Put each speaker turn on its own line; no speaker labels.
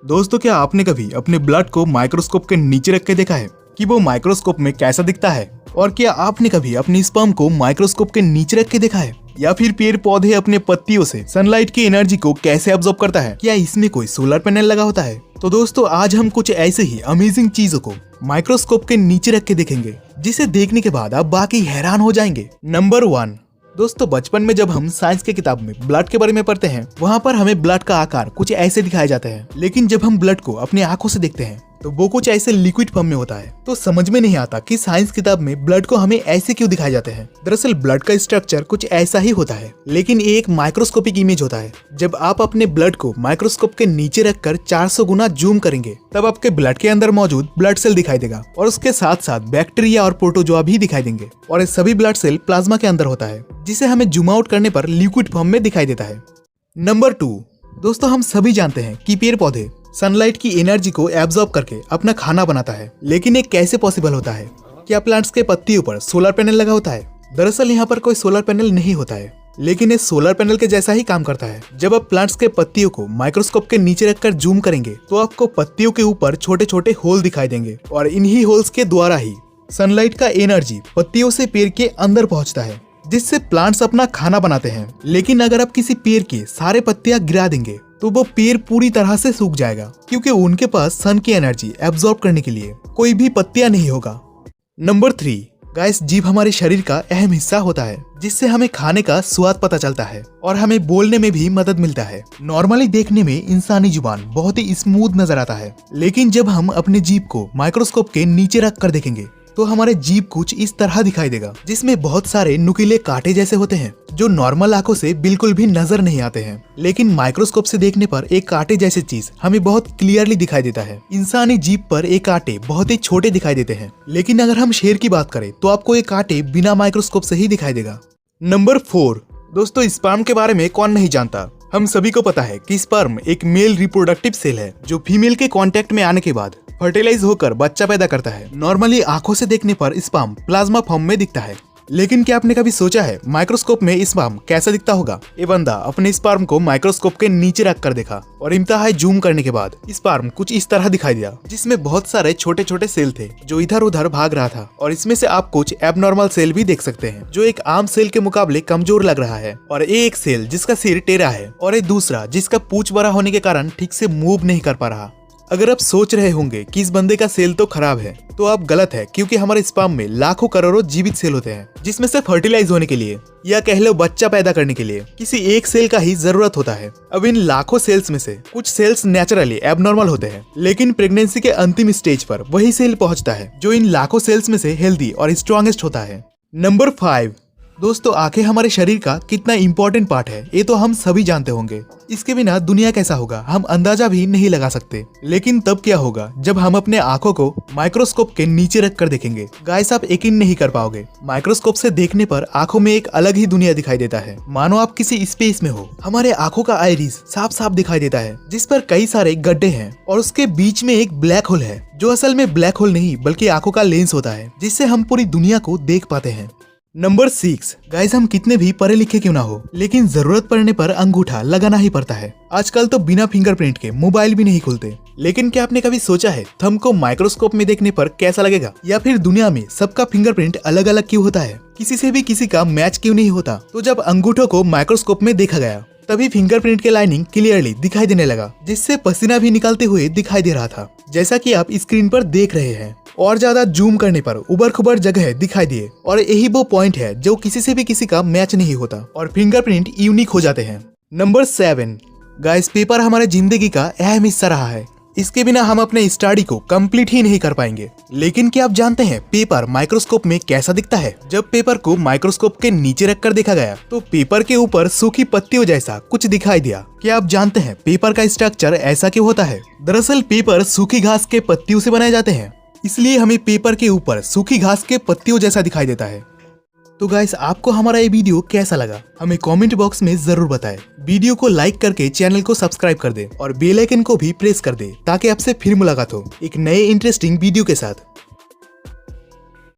दोस्तों, क्या आपने कभी अपने ब्लड को माइक्रोस्कोप के नीचे रख के देखा है कि वो माइक्रोस्कोप में कैसा दिखता है? और क्या आपने कभी अपनी स्पर्म को माइक्रोस्कोप के नीचे रख के देखा है? या फिर पेड़ पौधे अपने पत्तियों से सनलाइट की एनर्जी को कैसे अब्सॉर्ब करता है? क्या इसमें कोई सोलर पैनल लगा होता है? तो दोस्तों, आज हम कुछ ऐसे ही अमेजिंग चीजों को माइक्रोस्कोप के नीचे रख के देखेंगे, जिसे देखने के बाद आप बाकी हैरान हो जाएंगे। नंबर 1। दोस्तों, बचपन में जब हम साइंस की किताब में ब्लड के बारे में पढ़ते हैं, वहाँ पर हमें ब्लड का आकार कुछ ऐसे दिखाया जाता है। लेकिन जब हम ब्लड को अपनी आंखों से देखते हैं तो वो कुछ ऐसे लिक्विड फॉर्म में होता है। तो समझ में नहीं आता कि साइंस किताब में ब्लड को हमें ऐसे क्यों दिखाए जाते हैं। दरअसल ब्लड का स्ट्रक्चर कुछ ऐसा ही होता है, लेकिन ये एक माइक्रोस्कोपिक इमेज होता है। जब आप अपने ब्लड को माइक्रोस्कोप के नीचे रखकर 400 गुना जूम करेंगे, तब आपके ब्लड के अंदर मौजूद ब्लड सेल दिखाई देगा और उसके साथ साथ बैक्टीरिया और प्रोटोजोआ भी दिखाई देंगे। और ये सभी ब्लड सेल प्लाज्मा के अंदर होता है, जिसे हमें जूम आउट करने पर लिक्विड फॉर्म में दिखाई देता है। नंबर 2। दोस्तों, हम सभी जानते हैं कि पेड़ पौधे सनलाइट की एनर्जी को एब्जॉर्ब करके अपना खाना बनाता है, लेकिन ये कैसे पॉसिबल होता है? क्या प्लांट्स के पत्तियों पर सोलर पैनल लगा होता है? दरअसल यहाँ पर कोई सोलर पैनल नहीं होता है, लेकिन ये सोलर पैनल के जैसा ही काम करता है। जब आप प्लांट्स के पत्तियों को माइक्रोस्कोप के नीचे रखकर जूम करेंगे, तो आपको पत्तियों के ऊपर छोटे छोटे होल दिखाई देंगे और इन्हीं होल्स के द्वारा ही सनलाइट का एनर्जी पत्तियों से पेड़ के अंदर पहुंचता है, जिससे प्लांट्स अपना खाना बनाते हैं। लेकिन अगर आप किसी पेड़ की सारे पत्तियां गिरा देंगे, तो वो पेड़ पूरी तरह से सूख जाएगा, क्योंकि उनके पास सन की एनर्जी एब्जॉर्ब करने के लिए कोई भी पत्तियां नहीं होगा। नंबर 3। गाइस, जीभ हमारे शरीर का अहम हिस्सा होता है, जिससे हमें खाने का स्वाद पता चलता है और हमें बोलने में भी मदद मिलता है। नॉर्मली देखने में इंसानी जुबान बहुत ही स्मूथ नजर आता है, लेकिन जब हम अपने जीभ को माइक्रोस्कोप के नीचे रख कर देखेंगे, तो हमारे जीभ कुछ इस तरह दिखाई देगा, जिसमें बहुत सारे नुकीले कांटे जैसे होते हैं, जो नॉर्मल आंखों से बिल्कुल भी नजर नहीं आते हैं। लेकिन माइक्रोस्कोप से देखने पर एक कांटे जैसी चीज हमें बहुत क्लियरली दिखाई देता है। इंसानी जीभ पर एक कांटे बहुत ही छोटे दिखाई देते हैं, लेकिन अगर हम शेर की बात करें तो आपको ये कांटे बिना माइक्रोस्कोप से ही दिखाई देगा। नंबर 4। दोस्तों, स्पर्म के बारे में कौन नहीं जानता? हम सभी को पता है कि स्पर्म एक मेल रिप्रोडक्टिव सेल है, जो फीमेल के कांटेक्ट में आने के बाद फर्टिलाइज होकर बच्चा पैदा करता है। नॉर्मली आंखों से देखने पर स्पर्म प्लाज्मा फॉर्म में दिखता है, लेकिन क्या आपने कभी सोचा है माइक्रोस्कोप में स्पर्म कैसा दिखता होगा? ये बंदा अपने स्पर्म को माइक्रोस्कोप के नीचे रख कर देखा और इंतहाई जूम करने के बाद स्पर्म कुछ इस तरह दिखाई दिया, जिसमें बहुत सारे छोटे छोटे सेल थे जो इधर उधर भाग रहा था। और इसमें से आप कुछ एबनॉर्मल सेल भी देख सकते हैं, जो एक आम सेल के मुकाबले कमजोर लग रहा है। और एक सेल जिसका सिर टेढ़ा है और एक दूसरा जिसका पूंछ बड़ा होने के कारण ठीक से मूव नहीं कर पा रहा। अगर आप सोच रहे होंगे कि इस बंदे का सेल तो खराब है, तो आप गलत है, क्योंकि हमारे स्पर्म में लाखों करोड़ों जीवित सेल होते हैं, जिसमें से फर्टिलाइज होने के लिए या कह लो बच्चा पैदा करने के लिए किसी एक सेल का ही जरूरत होता है। अब इन लाखों सेल्स में से कुछ सेल्स नेचुरली एबनॉर्मल होते हैं, लेकिन प्रेगनेंसी के अंतिम स्टेज पर वही सेल पहुंचता है जो इन लाखों सेल्स में से हेल्दी और स्ट्रॉन्गेस्ट होता है। नंबर 5। दोस्तों, आंखें हमारे शरीर का कितना इंपॉर्टेंट पार्ट है, ये तो हम सभी जानते होंगे। इसके बिना दुनिया कैसा होगा हम अंदाजा भी नहीं लगा सकते। लेकिन तब क्या होगा जब हम अपने आंखों को माइक्रोस्कोप के नीचे रख कर देखेंगे? गाइस, आप यकीन नहीं कर पाओगे। माइक्रोस्कोप से देखने पर आंखों में एक अलग ही दुनिया दिखाई देता है, मानो आप किसी स्पेस में हो। हमारे आंखों का आइरिस साफ साफ दिखाई देता है, जिस पर कई सारे गड्ढे हैं और उसके बीच में एक ब्लैक होल है, जो असल में ब्लैक होल नहीं बल्कि आंखों का लेंस होता है, जिससे हम पूरी दुनिया को देख पाते हैं। नंबर 6। गाइस, हम कितने भी पढ़े लिखे क्यों ना हो, लेकिन जरूरत पड़ने पर अंगूठा लगाना ही पड़ता है। आजकल तो बिना फिंगरप्रिंट के मोबाइल भी नहीं खुलते। लेकिन क्या आपने कभी सोचा है थंब को माइक्रोस्कोप में देखने पर कैसा लगेगा? या फिर दुनिया में सबका फिंगरप्रिंट अलग अलग क्यों होता है? किसी से भी किसी का मैच क्यों नहीं होता? तो जब अंगूठों को माइक्रोस्कोप में देखा गया, तभी फिंगरप्रिंट के लाइनिंग क्लियरली दिखाई देने लगा, जिससे पसीना भी निकलते हुए दिखाई दे रहा था, जैसा कि आप स्क्रीन पर देख रहे हैं। और ज्यादा जूम करने पर उबर खुबर जगह दिखाई दिए, और यही वो पॉइंट है जो किसी से भी किसी का मैच नहीं होता और फिंगरप्रिंट यूनिक हो जाते हैं। नंबर 7। गाइस, पेपर हमारे जिंदगी का अहम हिस्सा रहा है। इसके बिना हम अपने स्टडी को कंप्लीट ही नहीं कर पाएंगे। लेकिन क्या आप जानते हैं पेपर माइक्रोस्कोप में कैसा दिखता है? जब पेपर को माइक्रोस्कोप के नीचे रखकर देखा गया, तो पेपर के ऊपर सूखी पत्तियों जैसा कुछ दिखाई दिया। क्या आप जानते हैं पेपर का स्ट्रक्चर ऐसा क्यों होता है? दरअसल पेपर सूखी घास के पत्तियों से बनाए जाते हैं, इसलिए हमें पेपर के ऊपर सूखी घास के पत्तियों जैसा दिखाई देता है। तो गाइस, आपको हमारा ये वीडियो कैसा लगा हमें कमेंट बॉक्स में जरूर बताएं। वीडियो को लाइक करके चैनल को सब्सक्राइब कर दे और बेल आइकन को भी प्रेस कर दे, ताकि आपसे फिर मुलाकात हो एक नए इंटरेस्टिंग वीडियो के साथ।